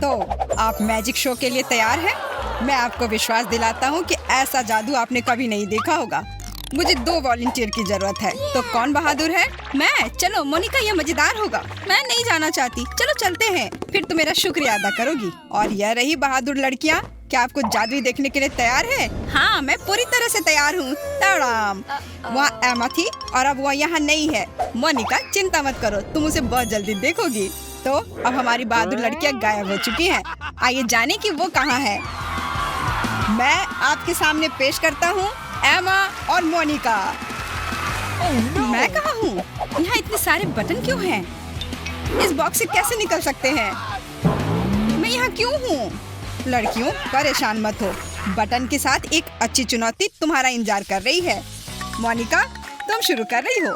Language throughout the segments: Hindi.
तो आप मैजिक शो के लिए तैयार हैं? मैं आपको विश्वास दिलाता हूँ कि ऐसा जादू आपने कभी नहीं देखा होगा। मुझे 2 वॉलंटियर की जरूरत है। तो कौन बहादुर है? मैं। चलो मोनिका, यह मजेदार होगा। मैं नहीं जाना चाहती। चलो चलते हैं। फिर तो मेरा शुक्रिया अदा करोगी। और यह रही बहादुर लड़कियाँ। क्या आपको जादू देखने के लिए तैयार है? हाँ, मैं पूरी तरह से तैयार हूँ। तड़ाम। वहाँ एमा थी और अब वह यहाँ नहीं है। मोनिका चिंता मत करो, तुम उसे बहुत जल्दी देखोगी। तो अब हमारी बहादुर लड़कियाँ गायब हो चुकी हैं। आइए जाने कि वो कहाँ है। मैं आपके सामने पेश करता हूँ एमा और मोनिका। मैं कहाँ हूँ? यहाँ इतने सारे बटन क्यों हैं? इस बॉक्स से कैसे निकल सकते हैं? मैं यहाँ क्यों हूँ? लड़कियों परेशान मत हो, बटन के साथ एक अच्छी चुनौती तुम्हारा इंतजार कर रही है। मोनिका तुम शुरू कर रही हो।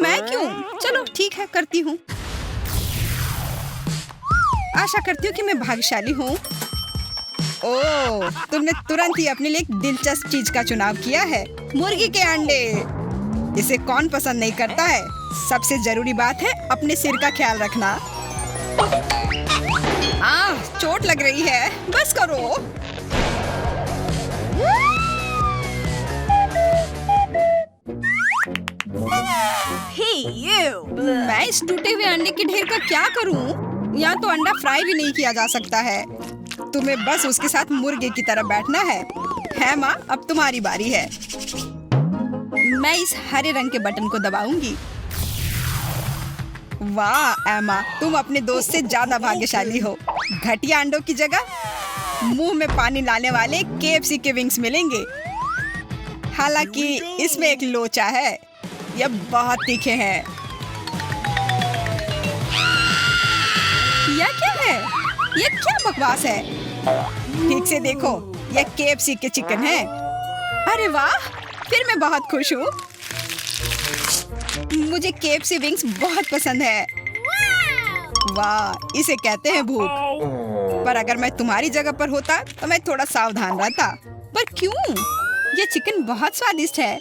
मैं क्यों? चलो ठीक है, करती हूँ। आशा करती हूँ कि मैं भाग्यशाली हूँ। ओह, तुमने तुरंत ही अपने लिए एक दिलचस्प चीज का चुनाव किया है। मुर्गी के अंडे। इसे कौन पसंद नहीं करता है? सबसे जरूरी बात है अपने सिर का ख्याल रखना। चोट लग रही है, बस करो। मैं इस टूटे हुए अंडे के ढेर का क्या करूं? यहाँ तो अंडा फ्राई भी नहीं किया जा सकता है। तुम्हें बस उसके साथ मुर्गे की तरह बैठना है माँ, अब तुम्हारी बारी है। मैं इस हरे रंग के बटन को दबाऊंगी। वाह एमा, तुम अपने दोस्त से ज्यादा भाग्यशाली हो। घटिया अंडों की जगह मुंह में पानी लाने वाले KFC के विंग्स मिलेंगे। हालांकि इसमें एक लोचा है, यह बहुत तीखे हैं। यह क्या है? यह क्या बकवास है? ठीक से देखो, यह KFC के चिकन है। अरे वाह, फिर मैं बहुत खुश हूँ। मुझे KFC विंग्स बहुत पसंद है। वाह, इसे कहते हैं भूख। पर अगर मैं तुम्हारी जगह पर होता तो मैं थोड़ा सावधान रहता। पर क्यों? ये चिकन बहुत स्वादिष्ट है।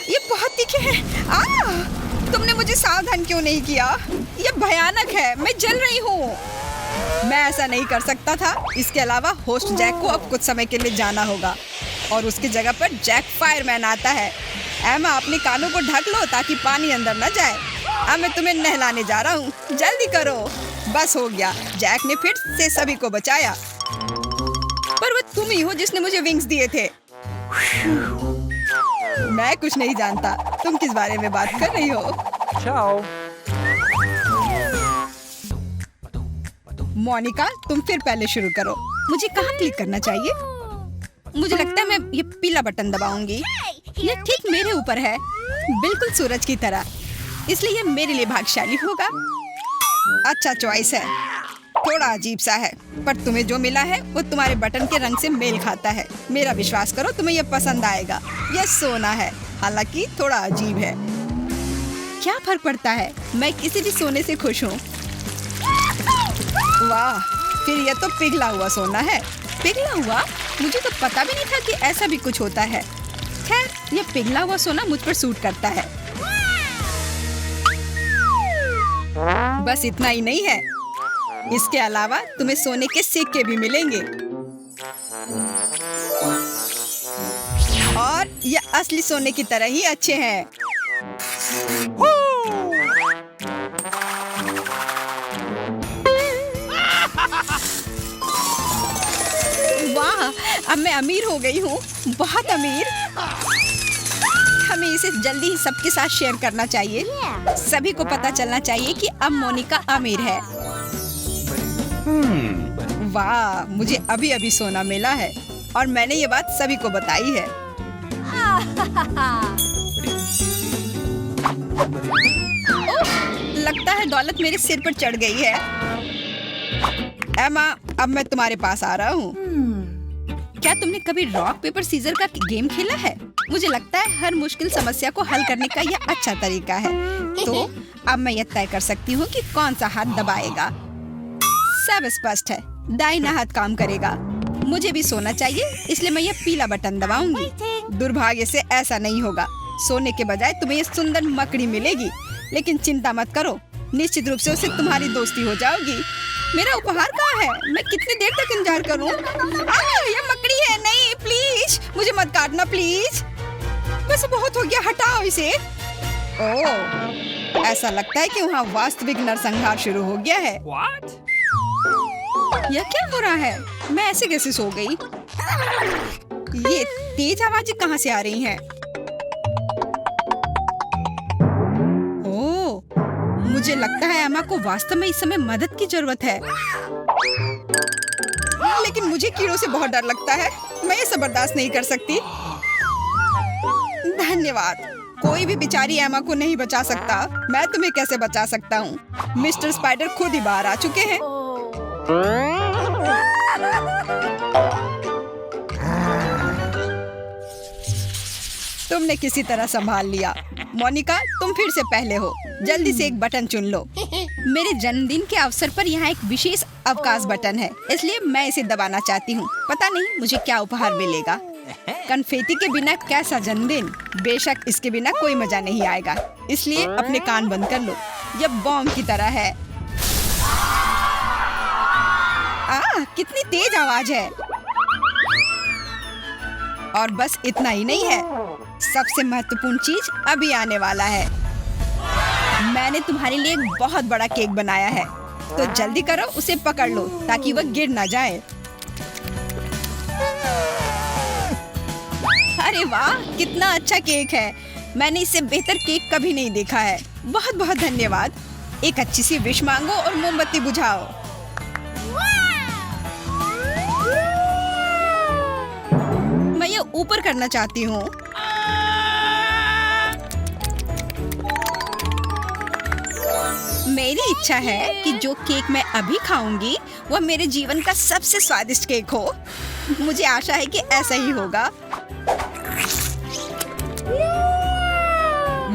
ये बहुत तीखे हैं। तुमने मुझे सावधान क्यों नहीं किया? ये भयानक है, मैं जल रही हूँ। मैं ऐसा नहीं कर सकता था। इसके अलावा होस्ट जैक को अब कुछ समय के लिए जाना होगा और उसकी जगह पर जैक फायरमैन आता है। एमा, अपने कानों को ढक लो ताकि पानी अंदर न जाए। अब मैं तुम्हें नहलाने जा रहा हूँ, जल्दी करो। बस हो गया, जैक ने फिर से सभी को बचाया। पर वो तुम ही हो जिसने मुझे विंग्स दिए थे। मैं कुछ नहीं जानता, तुम किस बारे में बात कर रही हो? Ciao. मोनिका, तुम फिर पहले शुरू करो। मुझे कहाँ क्लिक करना चाहिए? मुझे लगता है मैं ये पीला बटन दबाऊंगी। ये ठीक मेरे ऊपर है, बिल्कुल सूरज की तरह। इसलिए ये मेरे लिए भाग्यशाली होगा। अच्छा चॉइस है, थोड़ा अजीब सा है, पर तुम्हें जो मिला है वो तुम्हारे बटन के रंग से मेल खाता है। मेरा विश्वास करो, तुम्हें यह पसंद आएगा। यह सोना है, हालांकि थोड़ा अजीब है। क्या फर्क पड़ता है, मैं किसी भी सोने से खुश हूँ। वाह, फिर यह तो पिघला हुआ सोना है। पिघला हुआ? मुझे तो पता भी नहीं था कि ऐसा भी कुछ होता है। खैर, यह पिघला हुआ सोना मुझ पर सूट करता है। बस इतना ही नहीं है, इसके अलावा तुम्हें सोने के सिक्के भी मिलेंगे और ये असली सोने की तरह ही अच्छे हैं। वाह, अब मैं अमीर हो गई हूँ, बहुत अमीर। हमें इसे जल्दी ही सबके साथ शेयर करना चाहिए। सभी को पता चलना चाहिए कि अब मोनिका अमीर है। वाह, मुझे अभी अभी सोना मिला है और मैंने ये बात सभी को बताई है। ओह, लगता है दौलत मेरे सिर पर चढ़ गई है। एमा, अब मैं तुम्हारे पास आ रहा हूँ। क्या तुमने कभी रॉक पेपर सीजर का गेम खेला है? मुझे लगता है हर मुश्किल समस्या को हल करने का यह अच्छा तरीका है। तो अब मैं यह तय कर सकती हूँ कि कौन सा हाथ दबाएगा। सब स्पष्ट है, दाहिना हाथ काम करेगा। मुझे भी सोना चाहिए, इसलिए मैं यह पीला बटन दबाऊंगी। दुर्भाग्य से ऐसा नहीं होगा। सोने के बजाय तुम्हें यह सुंदर मकड़ी मिलेगी, लेकिन चिंता मत करो, निश्चित रूप से उससे तुम्हारी दोस्ती हो जाएगी। मेरा उपहार कहाँ है? मैं कितनी देर तक इंतजार करूं? ये मकड़ी है। नहीं, प्लीज मुझे मत काटना प्लीज। बस बहुत हो गया, हटाओ इसे। ओह, ऐसा लगता है कि वहाँ वास्तविक नरसंहार शुरू हो गया है। यह क्या हो रहा है? मैं ऐसे कैसे सो गई? ये तेज आवाजें कहाँ से आ रही हैं? ओह, मुझे लगता है एमा को वास्तव में इस समय मदद की जरूरत है। लेकिन मुझे कीड़ों से बहुत डर लगता है। मैं ये सब बर्दाश्त नहीं कर सकती। धन्यवाद। कोई भी बेचारी एमा को नहीं बचा सकता। मैं तुम्हें कैसे बचा सकता हूँ? मिस्टर स्पाइडर खुद ही बाहर आ चुके हैं। तुमने किसी तरह संभाल लिया। मोनिका, तुम फिर से पहले हो। जल्दी से एक बटन चुन लो। मेरे जन्मदिन के अवसर पर यहाँ एक विशेष अवकाश बटन है, इसलिए मैं इसे दबाना चाहती हूँ। पता नहीं मुझे क्या उपहार मिलेगा। कन्फेटी के बिना कैसा जन्मदिन? बेशक इसके बिना कोई मजा नहीं आएगा, इसलिए अपने कान बंद कर लो। यह बॉम्ब की तरह है। कितनी तेज आवाज है। और बस इतना ही नहीं है, सबसे महत्वपूर्ण चीज अभी आने वाला है। मैंने तुम्हारे लिए एक बहुत बड़ा केक बनाया है, तो जल्दी करो, उसे पकड़ लो ताकि वह गिर ना जाए। अरे वाह, कितना अच्छा केक है। मैंने इससे बेहतर केक कभी नहीं देखा है। बहुत बहुत धन्यवाद। एक अच्छी सी विश मांगो और मोमबत्ती बुझाओ। मैं ये ऊपर करना चाहती हूँ। मेरी इच्छा है कि जो केक मैं अभी खाऊंगी वह मेरे जीवन का सबसे स्वादिष्ट केक हो। मुझे आशा है कि ऐसा ही होगा।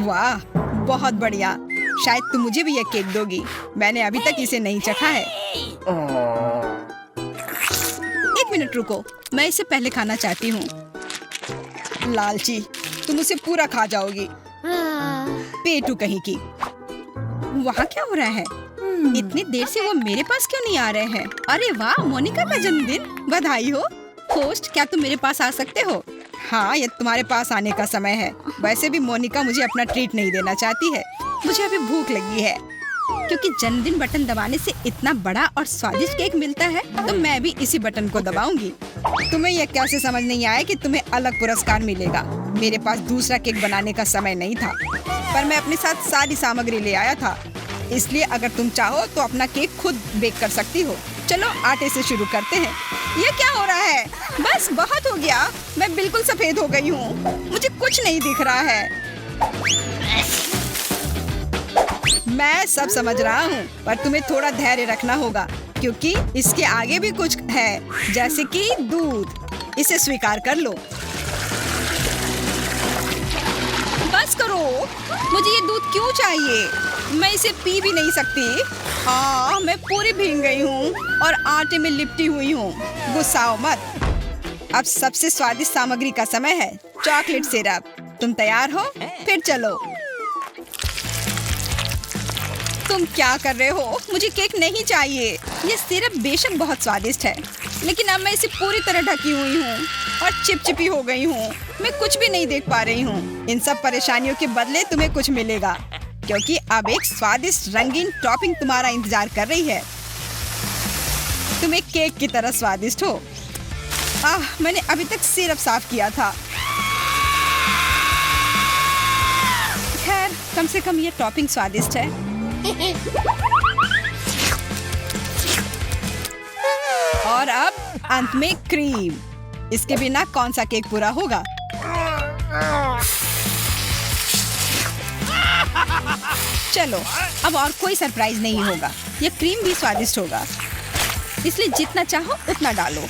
वाह, बहुत बढ़िया। शायद तुम मुझे भी यह केक दोगी। मैंने अभी तक इसे नहीं चखा है। एक मिनट रुको, मैं इसे पहले खाना चाहती हूँ। लालची, तुम उसे पूरा खा जाओगी। पेटू कहीं की। वहाँ क्या हो रहा है? इतनी देर से वो मेरे पास क्यों नहीं आ रहे हैं? अरे वाह, मोनिका का जन्मदिन। बधाई हो। होस्ट, क्या तुम मेरे पास आ सकते हो? हाँ, ये तुम्हारे पास आने का समय है। वैसे भी मोनिका मुझे अपना ट्रीट नहीं देना चाहती है। मुझे अभी भूख लगी है। क्योंकि जन्मदिन बटन दबाने से इतना बड़ा और स्वादिष्ट केक मिलता है, तो मैं भी इसी बटन को दबाऊंगी। तुम्हें यह कैसे समझ नहीं आया कि तुम्हें अलग पुरस्कार मिलेगा? मेरे पास दूसरा केक बनाने का समय नहीं था, पर मैं अपने साथ सारी सामग्री ले आया था। इसलिए अगर तुम चाहो तो अपना केक खुद बेक कर सकती हो। चलो आटे से शुरू करते हैं। ये क्या हो रहा है? बस बहुत हो गया। मैं बिल्कुल सफेद हो गई हूँ। मुझे कुछ नहीं दिख रहा है। मैं सब समझ रहा हूँ, पर तुम्हें थोड़ा धैर्य रखना होगा, क्योंकि इसके आगे भी कुछ है, जैसे कि दूध। इसे स्वीकार कर लो। बस करो, मुझे ये दूध क्यों चाहिए? मैं इसे पी भी नहीं सकती। हाँ, मैं पूरी भीग गई हूँ और आटे में लिपटी हुई हूँ। गुस्साओ मत। अब सबसे स्वादिष्ट सामग्री का समय है, चॉकलेट सिरप। तुम तैयार हो? फिर चलो। तुम क्या कर रहे हो? मुझे केक नहीं चाहिए। ये सिरप बेशक बहुत स्वादिष्ट है, लेकिन अब मैं इसे पूरी तरह ढकी हुई हूँ और चिपचिपी हो गई हूँ। मैं कुछ भी नहीं देख पा रही हूँ। इन सब परेशानियों के बदले तुम्हें कुछ मिलेगा, क्योंकि अब एक स्वादिष्ट रंगीन टॉपिंग तुम्हारा इंतजार कर रही है। तुम एक केक की तरह स्वादिष्ट हो। मैंने अभी तक सिरप साफ किया था। खैर, कम से कम ये टॉपिंग स्वादिष्ट है। और अब अंत में क्रीम। इसके बिना कौन सा केक पूरा होगा? चलो, अब और कोई सरप्राइज नहीं होगा। ये क्रीम भी स्वादिष्ट होगा, इसलिए जितना चाहो उतना डालो।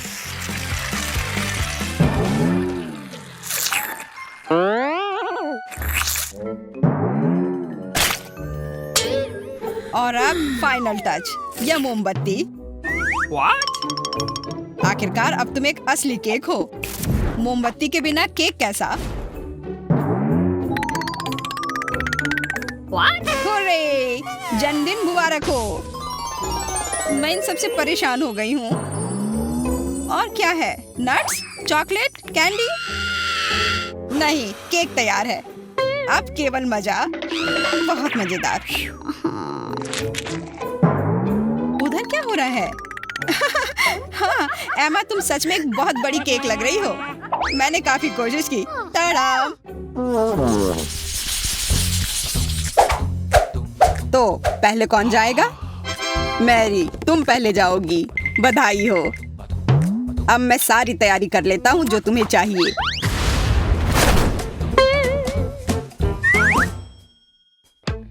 और अब फाइनल टच, यह मोमबत्ती। आखिरकार अब तुम एक असली केक हो। मोमबत्ती के बिना केक कैसा? हुर्रे! जन्मदिन मुबारक हो। मैं इन सबसे परेशान हो गई हूँ। और क्या है? Nuts, chocolate, candy? नहीं, केक तैयार है। अब केवल मजा। बहुत मजेदार। उधर क्या हो रहा है? हाँ, एमा, तुम सच में एक बहुत बड़ी केक लग रही हो। मैंने काफी कोशिश की। टाड़ा! तो पहले कौन जाएगा? मैरी, तुम पहले जाओगी। बधाई हो। अब मैं सारी तैयारी कर लेता हूँ जो तुम्हें चाहिए।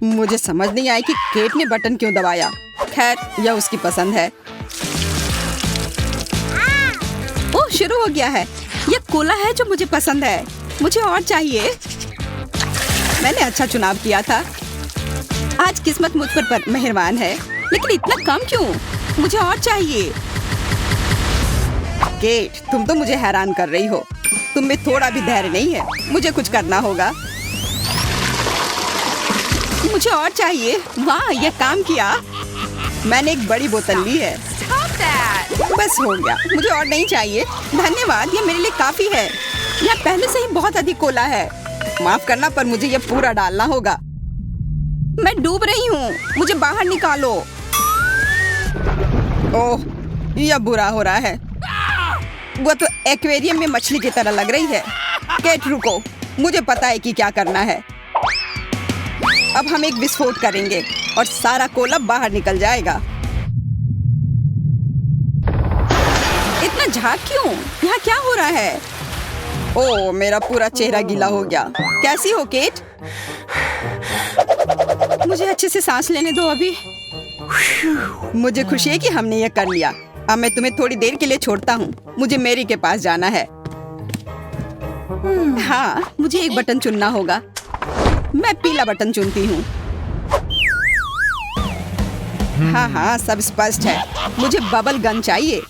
मुझे समझ नहीं आई कि केट ने बटन क्यों दबाया। खैर, यह उसकी पसंद है। ओह, शुरू हो गया है। यह कोला है जो मुझे पसंद है। मुझे और चाहिए। मैंने अच्छा चुनाव किया था। आज किस्मत मुझ पर मेहरबान है, लेकिन इतना कम क्यों? मुझे और चाहिए। केट, तुम तो मुझे हैरान कर रही हो। तुम में थोड़ा भी धैर्य नहीं है। मुझे कुछ करना होगा। मुझे और चाहिए। वाह, यह काम किया। मैंने एक बड़ी बोतल ली है। बस हो गया। मुझे और नहीं चाहिए। धन्यवाद, ये मेरे लिए काफी है। यह पहले से ही बहुत अधिक कोला है। माफ करना, पर मुझे यह पूरा डालना होगा। मैं डूब रही हूँ। मुझे बाहर निकालो। ओह, यह बुरा हो रहा है। वो तो एक्वेरियम में मछली की तरह लग रही है। केट, रुको। मुझे पता है कि क्या करना है। अब हम एक विस्फोट करेंगे और सारा कोला बाहर निकल जाएगा। इतना झाग क्यों? यहाँ क्या हो रहा है? ओह, मेरा पूरा चेहरा गीला हो गया। कैसी हो केट? मुझे अच्छे से सांस लेने दो अभी। मुझे खुशी है कि हमने ये कर लिया। अब मैं तुम्हें थोड़ी देर के लिए छोड़ता हूँ। मुझे मैरी के पास जाना है। हाँ, मुझे एक बटन चुनना होगा। मैं पीला बटन चुनती हूँ। हाँ हाँ, सब स्पष्ट है। मुझे बबल गन चाहिए।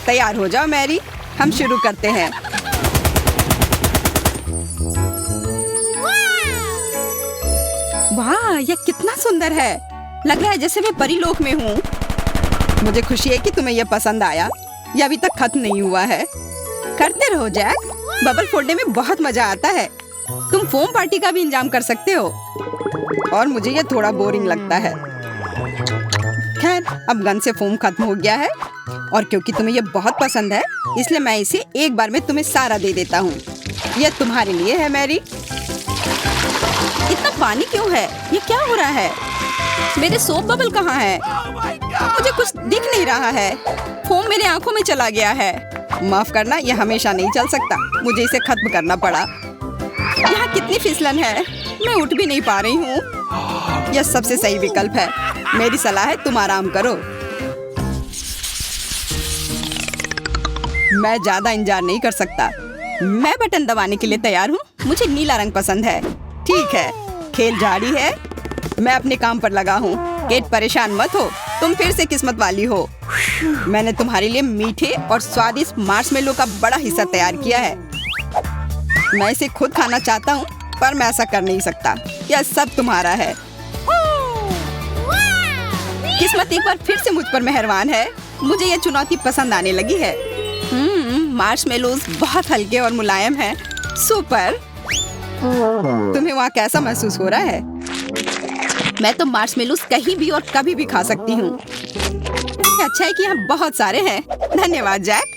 तैयार हो जाओ मैरी, हम शुरू करते हैं। वाह, यह कितना सुंदर है। लग रहा है जैसे मैं परीलोक में हूँ। मुझे खुशी है कि तुम्हें यह पसंद आया। यह अभी तक खत्म नहीं हुआ है। करते रहो जैक। बबल फोड़ने में बहुत मजा आता है। तुम फोम पार्टी का भी इंतजाम कर सकते हो। और मुझे यह थोड़ा बोरिंग लगता है। खैर, अब गन से फोम खत्म हो गया है। और क्योंकि तुम्हें यह बहुत पसंद है, इसलिए मैं इसे एक बार में तुम्हें सारा दे देता हूँ। यह तुम्हारे लिए है मैरी। इतना पानी क्यों है? ये क्या हो रहा है? मेरे सोप बबल कहाँ है? मुझे कुछ दिख नहीं रहा है। फोम मेरे आंखों में चला गया है। माफ करना, यह हमेशा नहीं चल सकता। मुझे इसे खत्म करना पड़ा। यहाँ कितनी फिसलन है। मैं उठ भी नहीं पा रही हूँ। यह सबसे सही विकल्प है। मेरी सलाह है, तुम आराम करो। मैं ज्यादा इंतजार नहीं कर सकता। मैं बटन दबाने के लिए तैयार हूँ। मुझे नीला रंग पसंद है। ठीक है, खेल जारी है। मैं अपने काम पर लगा हूँ। केट, परेशान मत हो। तुम फिर से किस्मत वाली हो। मैंने तुम्हारे लिए मीठे और स्वादिष्ट मार्शमेलो का बड़ा हिस्सा तैयार किया है। मैं इसे खुद खाना चाहता हूँ, पर मैं ऐसा कर नहीं सकता। यह सब तुम्हारा है। किस्मत एक बार फिर से मुझ पर मेहरबान है। मुझे यह चुनौती पसंद आने लगी है। मार्शमेलोज बहुत हल्के और मुलायम हैं। सुपर। तुम्हें वहाँ कैसा महसूस हो रहा है? मैं तो मार्शमेलोज कहीं भी और कभी भी खा सकती हूँ। अच्छा है कि यहाँ बहुत सारे हैं। धन्यवाद जैक।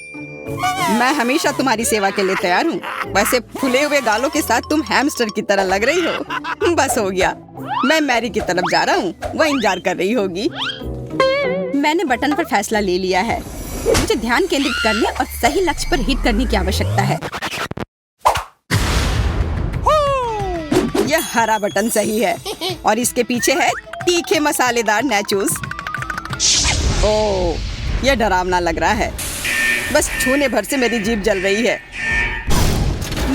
मैं हमेशा तुम्हारी सेवा के लिए तैयार हूँ। वैसे फूले हुए गालों के साथ तुम हैमस्टर की तरह लग रही हो। बस हो गया। मैं मैरी की तरफ जा रहा हूँ। वह इंतजार कर रही होगी। मैंने बटन पर फैसला ले लिया है। मुझे ध्यान केंद्रित करने और सही लक्ष्य पर हिट करने की आवश्यकता है। यह हरा बटन सही है और इसके पीछे है तीखे मसालेदार नैचोस। ओह, यह डरावना लग रहा है। बस छूने भर से मेरी जीभ जल रही है।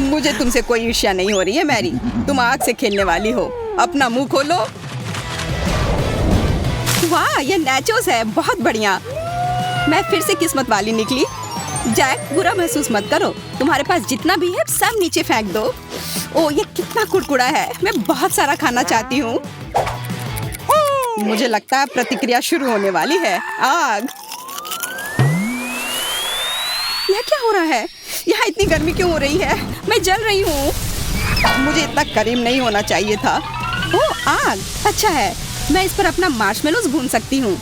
मुझे तुमसे कोई ईर्ष्या नहीं हो रही है मैरी। तुम आग से खेलने वाली हो। अपना मुंह खोलो। वाह, यह नैचोस है। बहुत बढ़िया। मैं फिर से किस्मत वाली निकली। जैक, बुरा महसूस मत करो। तुम्हारे पास जितना भी है सब नीचे फेंक दो। ओह, ये कितना कुड़कुड़ा है। मैं बहुत सारा खाना चाहती हूँ। मुझे लगता है प्रतिक्रिया शुरू होने वाली है। आग! यह क्या हो रहा है? यहाँ इतनी गर्मी क्यों हो रही है? मैं जल रही हूँ। मुझे इतना करीब नहीं होना चाहिए था। ओह, आग! अच्छा है, मैं इस पर अपना मार्शमेलोज भून सकती हूँ।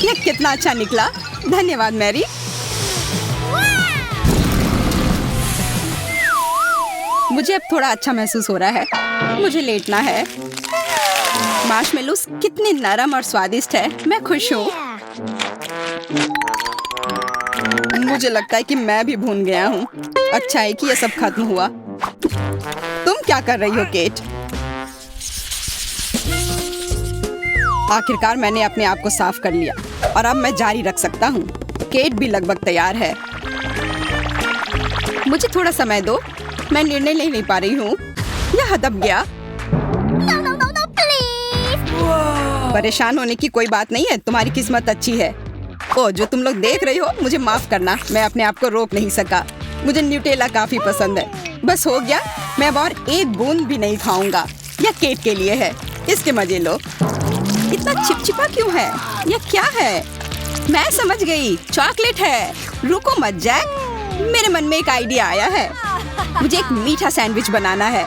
यह कितना अच्छा निकला। धन्यवाद मैरी। मुझे अब थोड़ा अच्छा महसूस हो रहा है। मुझे लेटना है। मार्शमेलोज कितने नरम और स्वादिष्ट है। मैं खुश हूँ। मुझे लगता है कि मैं भी भून गया हूँ। अच्छा है कि यह सब खत्म हुआ। तुम क्या कर रही हो केट? आखिरकार मैंने अपने आप को साफ कर लिया और अब मैं जारी रख सकता हूँ। केट भी लगभग तैयार है। मुझे थोड़ा समय दो। मैं निर्णय नहीं पा रही हूँ। यह दब गया। परेशान होने की कोई बात नहीं है। तुम्हारी किस्मत अच्छी है। ओ, जो तुम लोग देख रहे हो, मुझे माफ करना। मैं अपने आप को रोक नहीं सका। मुझे न्यूटेला काफी पसंद है। बस हो गया। मैं अब और एक बूंद भी नहीं खाऊंगा। यह केट के लिए है। इसके मजे लो। इतना चिपचिपा क्यों है? यह क्या है? मैं समझ गई। चॉकलेट है। रुको मत जैक। मेरे मन में एक आइडिया आया है। मुझे एक मीठा सैंडविच बनाना है।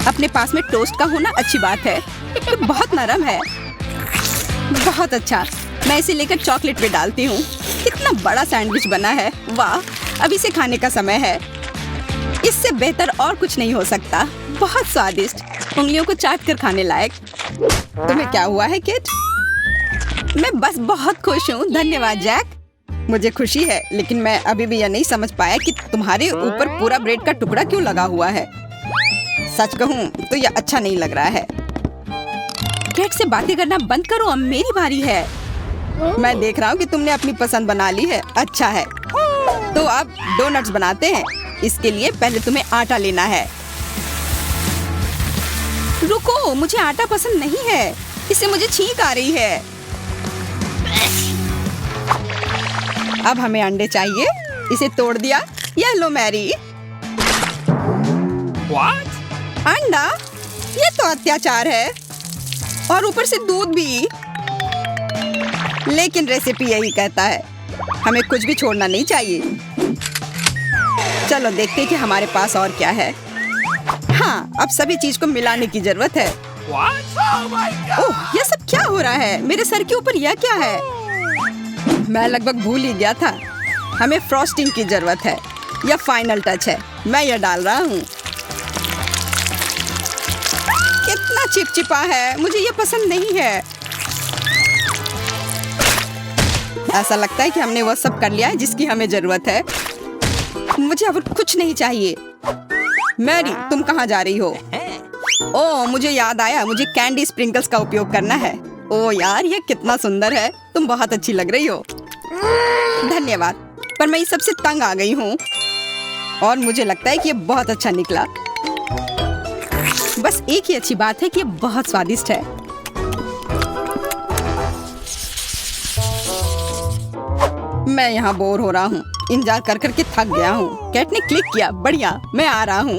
अपने पास में टोस्ट का होना अच्छी बात है। ये बहुत नरम है। बहुत अच्छा। मैं इसे लेकर चॉकलेट पे डालती हूँ। कितना बड़ा सैंडविच बना है। वाह! अब इसे खाने का समय है। इससे बेहतर और कुछ नहीं हो सकता। बहुत स्वादिष्ट। उंगलियों को चाट कर खाने लायक। तुम्हें क्या हुआ है किट? मैं बस बहुत खुश हूँ। धन्यवाद जैक। मुझे खुशी है, लेकिन मैं अभी भी यह नहीं समझ पाया कि तुम्हारे ऊपर पूरा ब्रेड का टुकड़ा क्यों लगा हुआ है। सच कहूँ तो यह अच्छा नहीं लग रहा है। केट से बातें करना बंद करो। अब मेरी बारी है। मैं देख रहा हूँ कि तुमने अपनी पसंद बना ली है। अच्छा है, तो अब डोनट्स बनाते हैं। इसके लिए पहले तुम्हें आटा लेना है। रुको, मुझे आटा पसंद नहीं है। इससे मुझे छींक आ रही है। अब हमें अंडे चाहिए। इसे तोड़ दिया। यह लो मैरी। What? अंडा? ये तो अत्याचार है। और ऊपर से दूध भी। लेकिन रेसिपी यही कहता है, हमें कुछ भी छोड़ना नहीं चाहिए। चलो देखते हैं कि हमारे पास और क्या है। हाँ, अब सभी चीज को मिलाने की जरूरत है। ओह, ये सब क्या हो रहा है? मेरे सर के ऊपर यह क्या है? मैं लगभग भूल ही गया था। हमें फ्रॉस्टिंग की जरूरत है। यह फाइनल टच है। मैं यह डाल रहा हूँ। कितना चिपचिपा है। मुझे यह पसंद नहीं है। ऐसा लगता है कि हमने वह सब कर लिया है जिसकी हमें जरूरत है। मुझे अब कुछ नहीं चाहिए। मैरी, तुम कहाँ जा रही हो? ओह, मुझे याद आया। मुझे कैंडी स्प्रिंकल्स का उपयोग करना है। ओह यार, ये कितना सुंदर है। तुम बहुत अच्छी लग रही हो। धन्यवाद। पर मैं इस सबसे तंग आ गई हूँ। और मुझे लगता है कि ये बहुत अच्छा निकला। बस एक ही अच्छी बात है कि ये बहुत स्वादिष्ट है। मैं यहाँ बोर हो रहा हूँ। इंतजार कर करके थक गया हूँ। कैट ने क्लिक किया। बढ़िया, मैं आ रहा हूँ।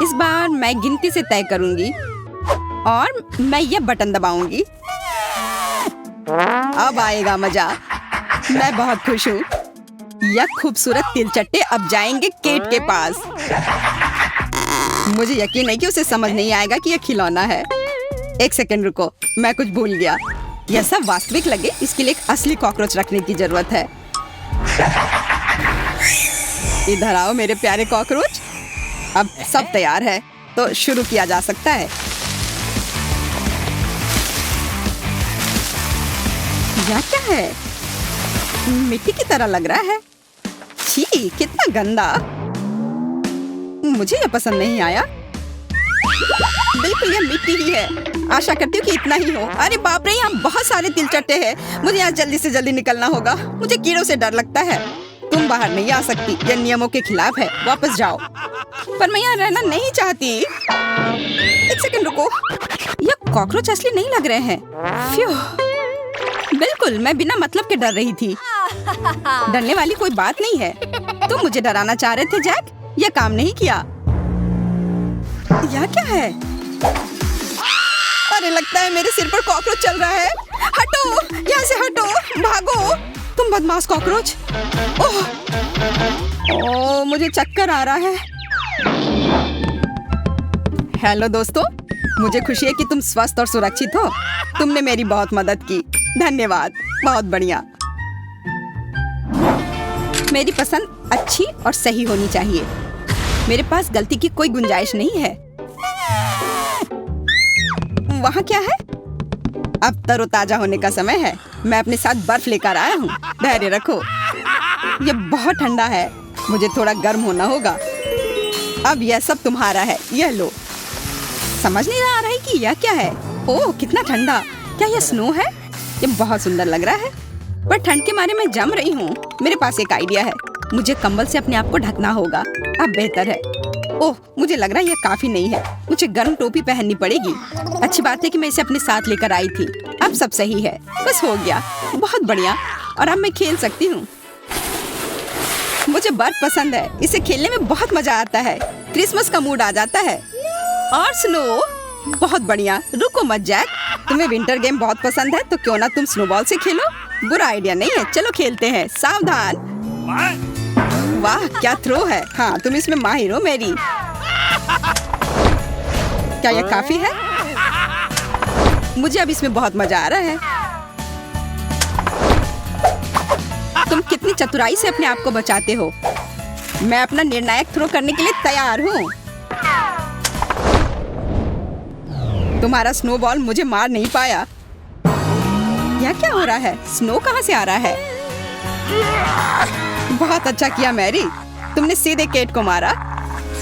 इस बार मैं गिनती से तय करूंगी और मैं ये बटन दबाऊंगी। अब आएगा मजा। मैं बहुत खुश हूँ। यह खूबसूरत तिलचट्टे अब जाएंगे केट के पास। मुझे यकीन है कि उसे समझ नहीं आएगा कि यह खिलौना है। एक सेकंड रुको, मैं कुछ भूल गया। यह सब वास्तविक लगे, इसके लिए एक असली कॉकरोच रखने की जरूरत है। इधर आओ मेरे प्यारे कॉकरोच। अब सब तैयार है, तो शुरू किया जा सकता है। यह क्या है? मिट्टी की तरह लग रहा है। छी, कितना गंदा। मुझे यह पसंद नहीं आया। बिल्कुल, यह मिट्टी ही है। आशा करती हूँ कि इतना ही हो। अरे बाप रे, यहाँ बहुत सारे तिलचट्टे हैं। मुझे यहाँ जल्दी से जल्दी निकलना होगा। मुझे कीड़ों से डर लगता है। तुम बाहर नहीं आ सकती। यह नियमों के खिलाफ है। वापस जाओ। पर मैं यहाँ रहना नहीं चाहती। एक सेकंड रुको। यह कॉकरोच असली नहीं लग रहे हैं। फ्यू। बिल्कुल, मैं बिना मतलब के डर रही थी। डरने वाली कोई बात नहीं है। तुम मुझे डराना चाह रहे थे जैक। यह काम नहीं किया। यह क्या है? अरे लगता लगता है मेरे सिर पर कॉकरोच चल रहा है। हटो, यहाँ से हटो, भागो तुम बदमाश कॉकरोच। ओह, मुझे चक्कर आ रहा है। हेलो दोस्तों, मुझे खुशी है कि तुम स्वस्थ और सुरक्षित हो। तुमने मेरी बहुत मदद की, धन्यवाद। बहुत बढ़िया। मेरी पसंद अच्छी और सही होनी चाहिए। मेरे पास गलती की कोई गुंजाइश नहीं है। वहाँ क्या है? अब तरोताजा होने का समय है। मैं अपने साथ बर्फ लेकर आया हूँ। धैर्य रखो। ये बहुत ठंडा है, मुझे थोड़ा गर्म होना होगा। अब यह सब तुम्हारा है, यह लो। समझ नहीं आ रहा है कि यह क्या है। ओह, कितना ठंडा। क्या यह स्नो है? ये बहुत सुंदर लग रहा है, पर ठंड के मारे मैं जम रही हूँ। मेरे पास एक आइडिया है। मुझे कंबल से अपने आप को ढकना होगा। अब बेहतर है। ओह, मुझे लग रहा है यह काफी नहीं है। मुझे गर्म टोपी पहननी पड़ेगी। अच्छी बात है कि मैं इसे अपने साथ लेकर आई थी। अब सब सही है। बस हो गया। बहुत बढ़िया। और अब मैं खेल सकती हूँ। मुझे बर्फ पसंद है। इसे खेलने में बहुत मजा आता है। क्रिसमस का मूड आ जाता है। और स्नो, बहुत बढ़िया। रुको मत जैक, तुम्हें विंटर गेम बहुत पसंद है तो क्यों ना तुम स्नोबॉल से खेलो। बुरा आइडिया नहीं है। चलो खेलते हैं। सावधान। वाह, क्या थ्रो है। हाँ, तुम इसमें माहिर हो मेरी। क्या यह काफी है? मुझे अब इसमें बहुत मजा आ रहा है। तुम कितनी चतुराई से अपने आप को बचाते हो। मैं अपना निर्णायक थ्रो करने के लिए तैयार हूँ। तुम्हारा स्नोबॉल मुझे मार नहीं पाया। यह क्या हो रहा है? स्नो कहाँ से आ रहा है? बहुत अच्छा किया मैरी, तुमने सीधे केट को मारा।